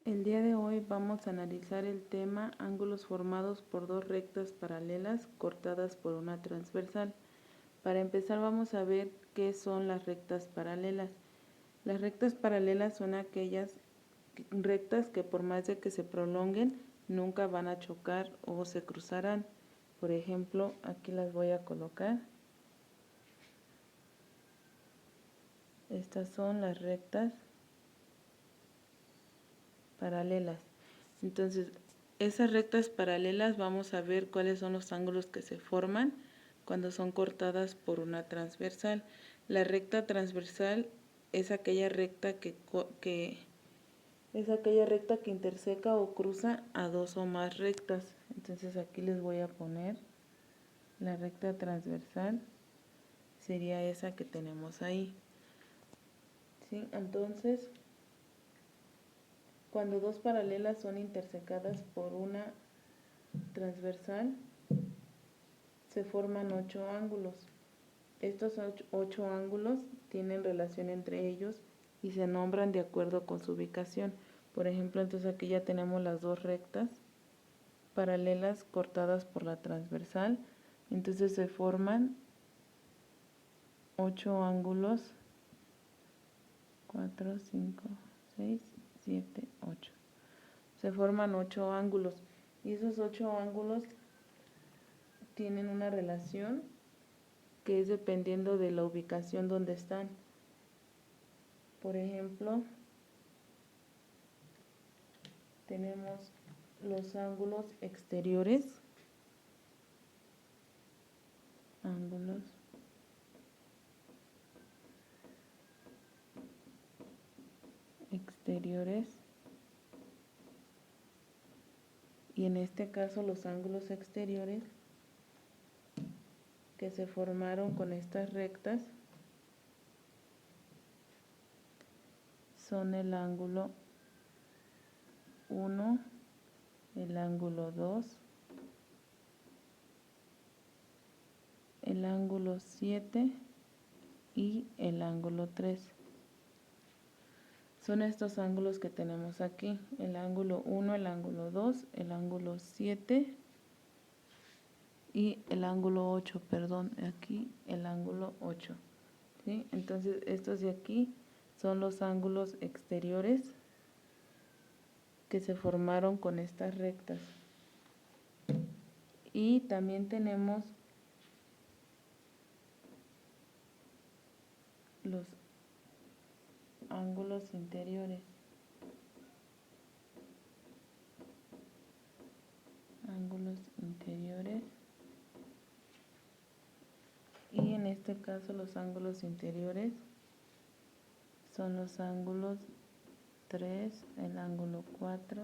El día de hoy vamos a analizar el tema ángulos formados por dos rectas paralelas cortadas por una transversal. Para empezar vamos a ver qué son las rectas paralelas. Las rectas paralelas son aquellas rectas que por más de que se prolonguen nunca van a chocar o se cruzarán. Por ejemplo, aquí las voy a colocar. Estas son las rectas paralelas. Entonces, esas rectas paralelas vamos a ver cuáles son los ángulos que se forman cuando son cortadas por una transversal. La recta transversal es aquella recta que interseca o cruza a dos o más rectas. Entonces aquí les voy a poner la recta transversal, sería esa que tenemos ahí. ¿Sí? Entonces, cuando dos paralelas son intersecadas por una transversal, se forman 8 ángulos. Estos 8 ángulos tienen relación entre ellos y se nombran de acuerdo con su ubicación. Por ejemplo, entonces aquí ya tenemos las dos rectas paralelas cortadas por la transversal. Entonces se forman 8 ángulos, 4, 5, 6, 7, 8. Se forman 8 ángulos y esos 8 ángulos tienen una relación que es dependiendo de la ubicación donde están. Por ejemplo, tenemos los ángulos exteriores, y en este caso los ángulos exteriores que se formaron con estas rectas son el ángulo 1, el ángulo 2, el ángulo 7 y el ángulo 3. Son estos ángulos que tenemos aquí, el ángulo 1, el ángulo 2, el ángulo 7 y el ángulo 8, perdón, aquí el ángulo 8. ¿Sí? Entonces estos de aquí son los ángulos exteriores que se formaron con estas rectas. Y también tenemos los ángulos interiores. Y en este caso los ángulos interiores son los ángulos 3, el ángulo 4,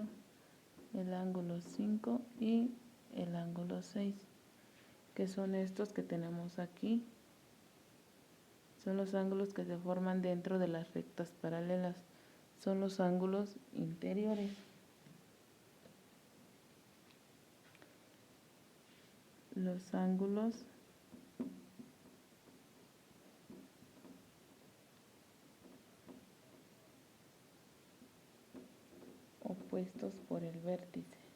el ángulo 5 y el ángulo 6, que son estos que tenemos aquí. Son los ángulos que se forman dentro de las rectas paralelas. Son los ángulos interiores. Los ángulos opuestos por el vértice.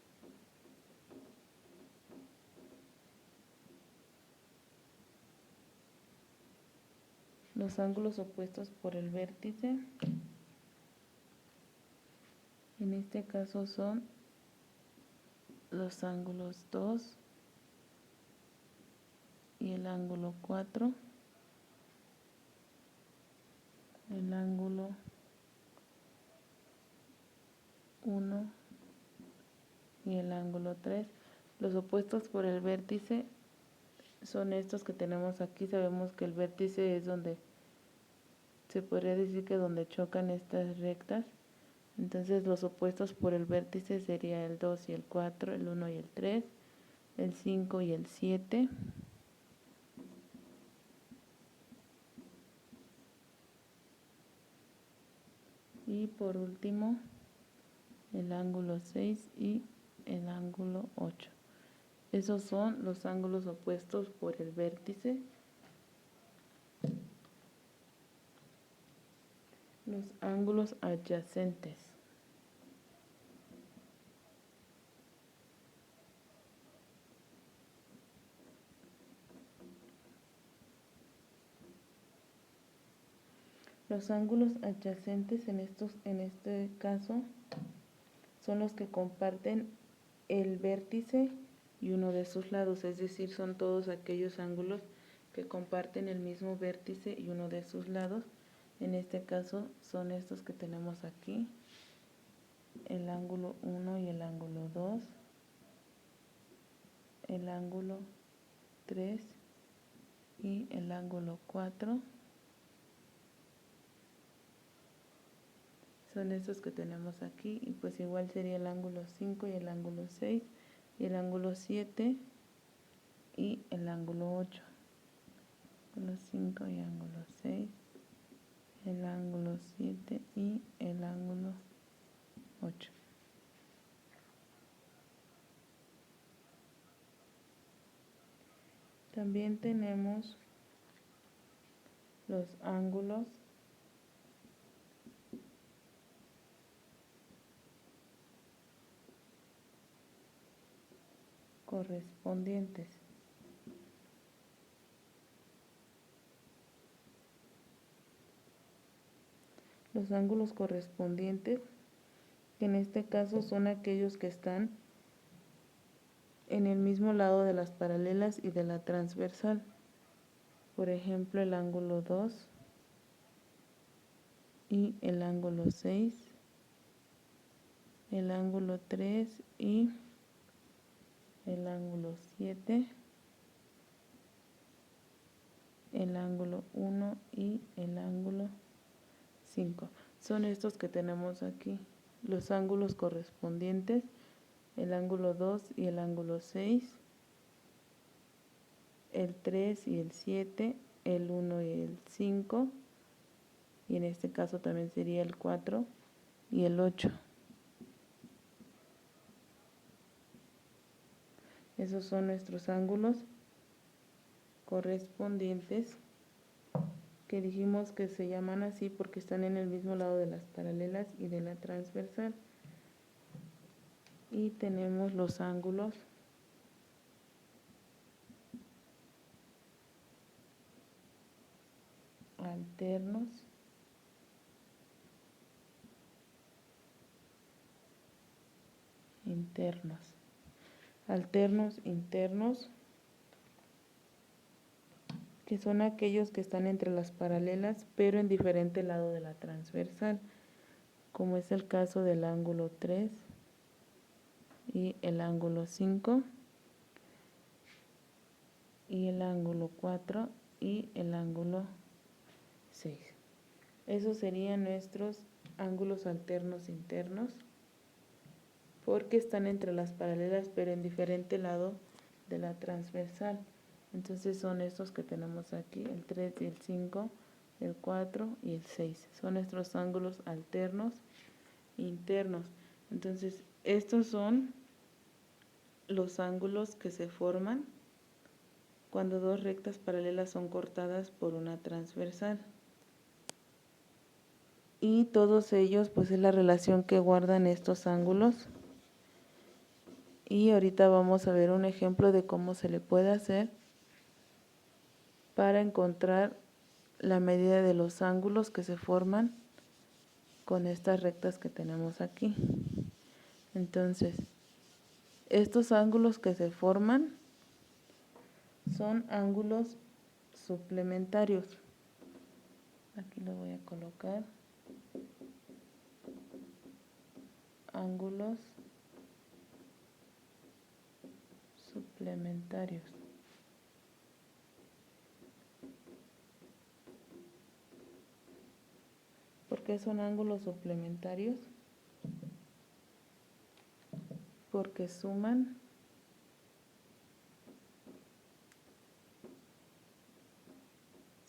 Los ángulos opuestos por el vértice, en este caso son los ángulos 2 y el ángulo 4, el ángulo 1 y el ángulo 3. Los opuestos por el vértice son estos que tenemos aquí. Sabemos que el vértice es donde se podría decir que donde chocan estas rectas. Entonces los opuestos por el vértice sería el 2 y el 4, el 1 y el 3, el 5 y el 7, y por último el ángulo 6 y el ángulo 8. Esos son los ángulos opuestos por el vértice. Los ángulos adyacentes. Los ángulos adyacentes en este caso son los que comparten el vértice y uno de sus lados, es decir, son todos aquellos ángulos que comparten el mismo vértice y uno de sus lados. En este caso son estos que tenemos aquí, el ángulo 1 y el ángulo 2, el ángulo 3 y el ángulo 4. Son estos que tenemos aquí, y pues igual sería el ángulo 5 y el ángulo 6 y el ángulo 7 y el ángulo 8. Ángulo 5 y ángulo 6, el ángulo 7 y el ángulo 8. También tenemos los ángulos correspondientes. Los ángulos correspondientes, que en este caso son aquellos que están en el mismo lado de las paralelas y de la transversal. Por ejemplo, el ángulo 2 y el ángulo 6, el ángulo 3 y el ángulo 7, el ángulo 1 y el ángulo 5. Son estos que tenemos aquí, los ángulos correspondientes, el ángulo 2 y el ángulo 6, el 3 y el 7, el 1 y el 5, y en este caso también sería el 4 y el 8. Esos son nuestros ángulos correspondientes, que dijimos que se llaman así porque están en el mismo lado de las paralelas y de la transversal. Y tenemos los ángulos alternos internos. Alternos internos, que son aquellos que están entre las paralelas pero en diferente lado de la transversal, como es el caso del ángulo 3 y el ángulo 5 y el ángulo 4 y el ángulo 6. Esos serían nuestros ángulos alternos internos, porque están entre las paralelas pero en diferente lado de la transversal. Entonces son estos que tenemos aquí, el 3 y el 5, el 4 y el 6. Son nuestros ángulos alternos internos. Entonces estos son los ángulos que se forman cuando dos rectas paralelas son cortadas por una transversal. Y todos ellos pues es la relación que guardan estos ángulos. Y ahorita vamos a ver un ejemplo de cómo se le puede hacer para encontrar la medida de los ángulos que se forman con estas rectas que tenemos aquí. Entonces, estos ángulos que se forman son ángulos suplementarios. Aquí lo voy a colocar. Ángulos suplementarios. ¿Por qué son ángulos suplementarios? Porque suman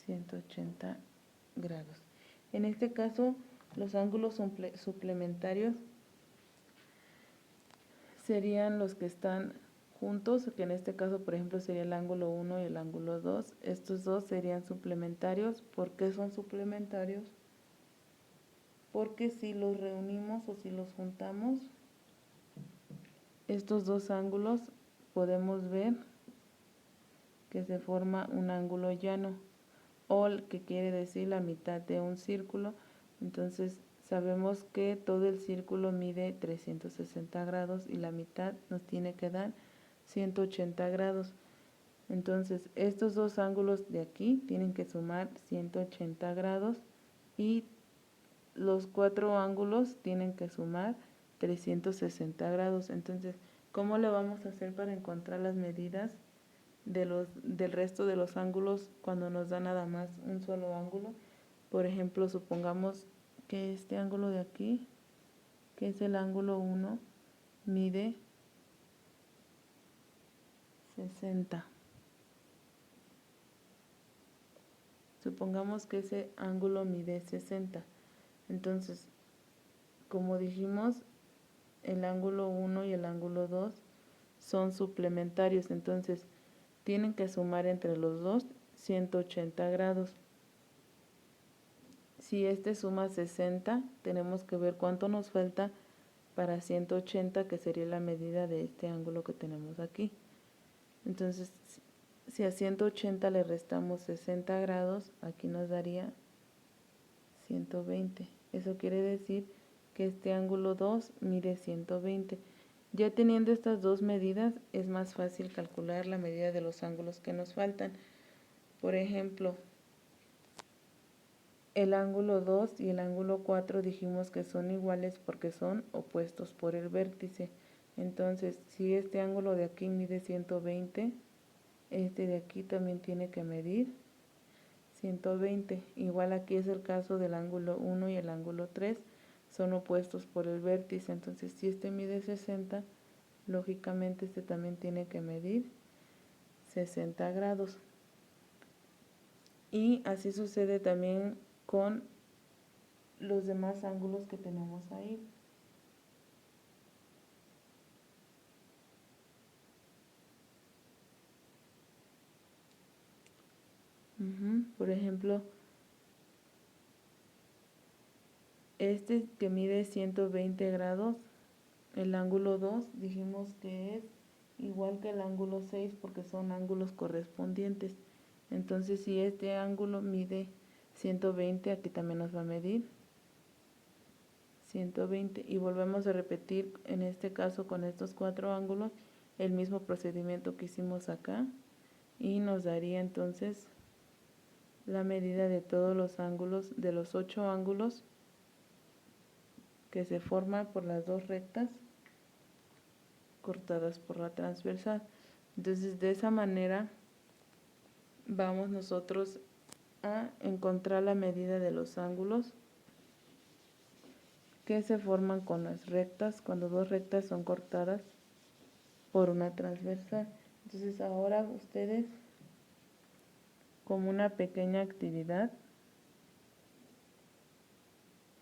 (180 grados). En este caso, los ángulos suplementarios serían los que están juntos, que en este caso, por ejemplo, sería el ángulo 1 y el ángulo 2. Estos dos serían suplementarios. ¿Por qué son suplementarios? Porque si los reunimos o si los juntamos, estos dos ángulos podemos ver que se forma un ángulo llano, o que quiere decir la mitad de un círculo. Entonces sabemos que todo el círculo mide 360 grados y la mitad nos tiene que dar 180 grados. Entonces estos dos ángulos de aquí tienen que sumar 180 grados y los cuatro ángulos tienen que sumar 360 grados. Entonces, ¿cómo le vamos a hacer para encontrar las medidas del resto de los ángulos cuando nos da nada más un solo ángulo? Por ejemplo, supongamos que este ángulo de aquí, que es el ángulo 1, mide 60. Supongamos que ese ángulo mide 60. Entonces, como dijimos, el ángulo 1 y el ángulo 2 son suplementarios, entonces tienen que sumar entre los dos 180 grados. Si este suma 60, tenemos que ver cuánto nos falta para 180, que sería la medida de este ángulo que tenemos aquí. Entonces, si a 180 le restamos 60 grados, aquí nos daría 120. Eso quiere decir que este ángulo 2 mide 120. Ya teniendo estas dos medidas, es más fácil calcular la medida de los ángulos que nos faltan. Por ejemplo, el ángulo 2 y el ángulo 4 dijimos que son iguales porque son opuestos por el vértice. Entonces, si este ángulo de aquí mide 120, este de aquí también tiene que medir 120. Igual aquí es el caso del ángulo 1 y el ángulo 3, son opuestos por el vértice. Entonces, si este mide 60, lógicamente este también tiene que medir 60 grados. Y así sucede también con los demás ángulos que tenemos ahí. Por ejemplo, este que mide 120 grados, el ángulo 2 dijimos que es igual que el ángulo 6 porque son ángulos correspondientes. Entonces, si este ángulo mide 120, aquí también nos va a medir 120. Y volvemos a repetir en este caso con estos cuatro ángulos el mismo procedimiento que hicimos acá. Y nos daría entonces la medida de todos los ángulos, de los 8 ángulos que se forman por las dos rectas cortadas por la transversal. Entonces, de esa manera vamos nosotros a encontrar la medida de los ángulos que se forman con las rectas, cuando dos rectas son cortadas por una transversal. Entonces, ahora ustedes, como una pequeña actividad,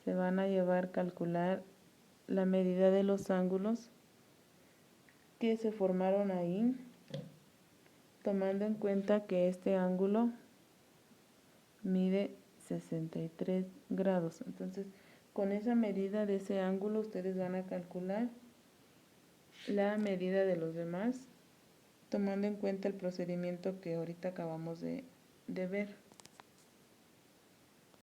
se van a llevar a calcular la medida de los ángulos que se formaron ahí, tomando en cuenta que este ángulo mide 63 grados. Entonces, con esa medida de ese ángulo, ustedes van a calcular la medida de los demás, tomando en cuenta el procedimiento que ahorita acabamos de ver.